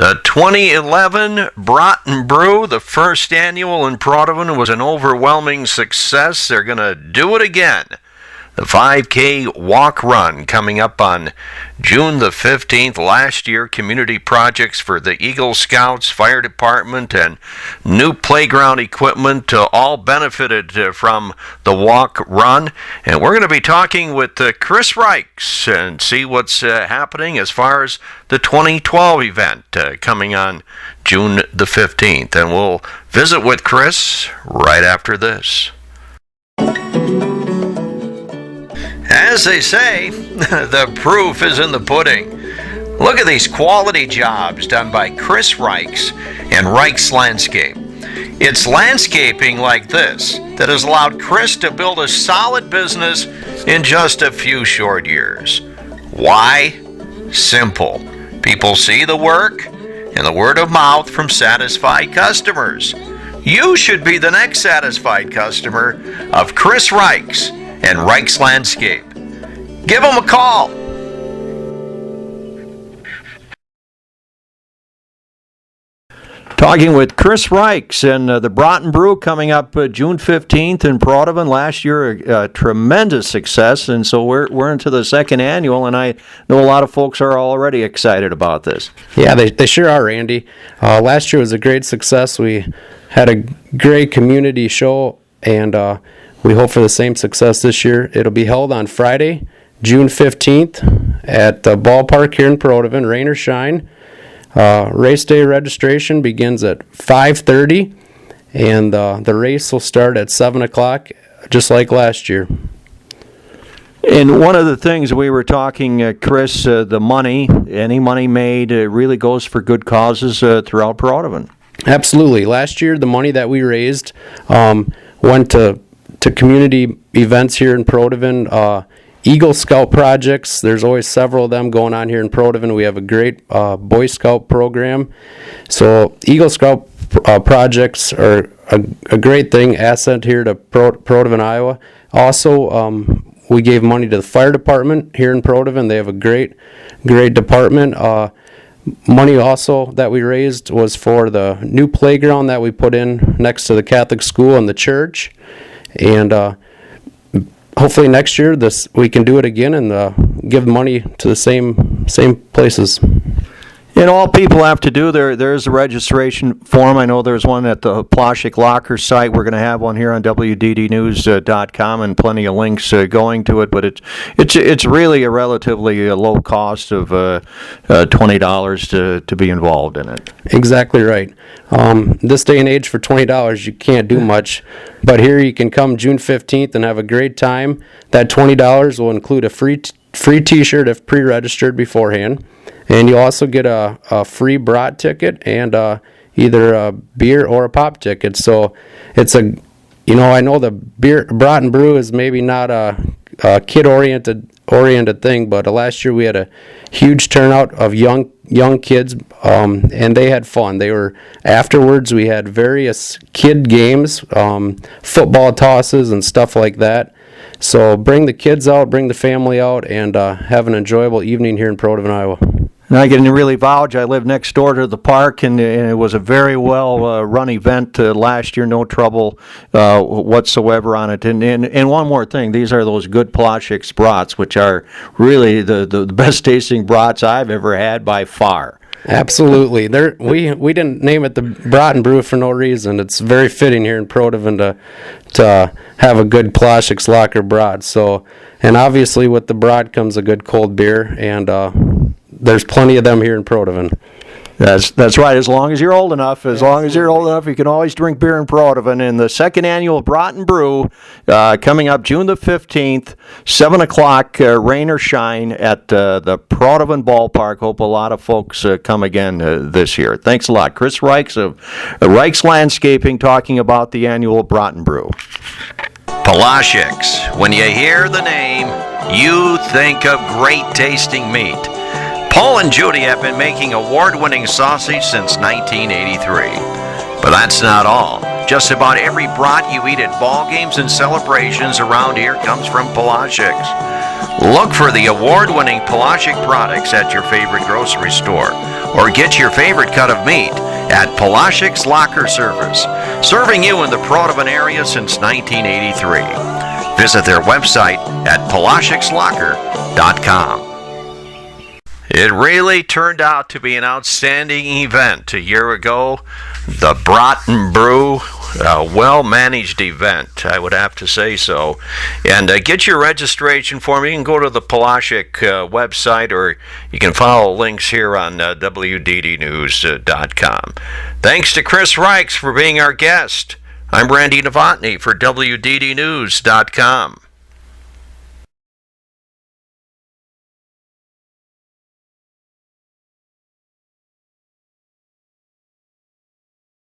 The 2011 Brat-N-Brew, the first annual in Protivin, was an overwhelming success. They're going to do it again. The 5K walk run coming up on June the 15th. Last year, community projects for the Eagle Scouts, Fire Department, and new playground equipment all benefited from the walk run. And we're going to be talking with Chris Reichs and see what's happening as far as the 2012 event coming on June the 15th. And we'll visit with Chris right after this. As they say, the proof is in the pudding. Look at these quality jobs done by Chris Reichs and Reichs Landscape. It's landscaping like this that has allowed Chris to build a solid business in just a few short years. Why? Simple. People see the work and the word of mouth from satisfied customers. You should be the next satisfied customer of Chris Reichs and Reichs Landscape. Give them a call. Talking with Chris Reichs and the Brat-N-Brew coming up June 15th in Protivin. Last year, a tremendous success, and so we're into the second annual, and I know a lot of folks are already excited about this. Yeah, they sure are, Randy. Last year was a great success. We had a great community show, and we hope for the same success this year. It'll be held on Friday, June 15th at the ballpark here in Protivin, rain or shine. Race day registration begins at 5:30, and the race will start at 7 o'clock, just like last year. And one of the things we were talking, Chris, the money, any money made really goes for good causes throughout Protivin. Absolutely. Last year, the money that we raised went to community events here in Protivin, Eagle Scout projects. There's always several of them going on here in Protivin. We have a great Boy Scout program. So Eagle Scout projects are a great thing, asset here to Protivin, Iowa. Also, we gave money to the Fire Department here in Protivin. They have a great department. Money also that we raised was for the new playground that we put in next to the Catholic school and the church. And hopefully next year we can do it again and give money to the same places. And all people have to do, there's a registration form. I know there's one at the Ploshik Locker site. We're going to have one here on WDDnews.com and plenty of links going to it. But it's really a relatively low cost of $20 to be involved in it. Exactly right. This day and age, for $20, you can't do much. But here you can come June 15th and have a great time. That $20 will include a free T-shirt if pre-registered beforehand. And you also get a free Brat ticket and either a beer or a pop ticket. So it's I know the Brat-N-Brew is maybe not a kid-oriented thing, but last year we had a huge turnout of young kids, and they had fun. Afterwards we had various kid games, football tosses and stuff like that. So bring the kids out, bring the family out, and have an enjoyable evening here in Protivin, Iowa. And I can really vouch, I live next door to the park, and it was a very well run event last year, no trouble whatsoever on it. And one more thing, these are those good Ploshik's brats, which are really the best tasting brats I've ever had by far. Absolutely. We didn't name it the Brat-N-Brew for no reason. It's very fitting here in Protivin to have a good Ploshik's Locker brat. So, and obviously with the brat comes a good cold beer, and there's plenty of them here in Protivin. That's right. As long as you're old enough, you can always drink beer in Protivin. And the second annual Brat-N-Brew coming up June the 15th, 7 o'clock, rain or shine at the Protivin Ballpark. Hope a lot of folks come again this year. Thanks a lot. Chris Reichs of Reichs Landscaping talking about the annual Brat-N-Brew. Ploshik's. When you hear the name, you think of great tasting meat. Paul and Judy have been making award-winning sausage since 1983. But that's not all. Just about every brat you eat at ball games and celebrations around here comes from Ploshik's. Look for the award-winning Pelagic products at your favorite grocery store, or get your favorite cut of meat at Pelagic's Locker Service, serving you in the Protivin area since 1983. Visit their website at pelagicslocker.com. It really turned out to be an outstanding event a year ago. The Brat-N-Brew, a well-managed event, I would have to say so. And get your registration form. You can go to the Pelagic website, or you can follow links here on WDDnews.com. Thanks to Chris Reichs for being our guest. I'm Randy Novotny for WDDnews.com.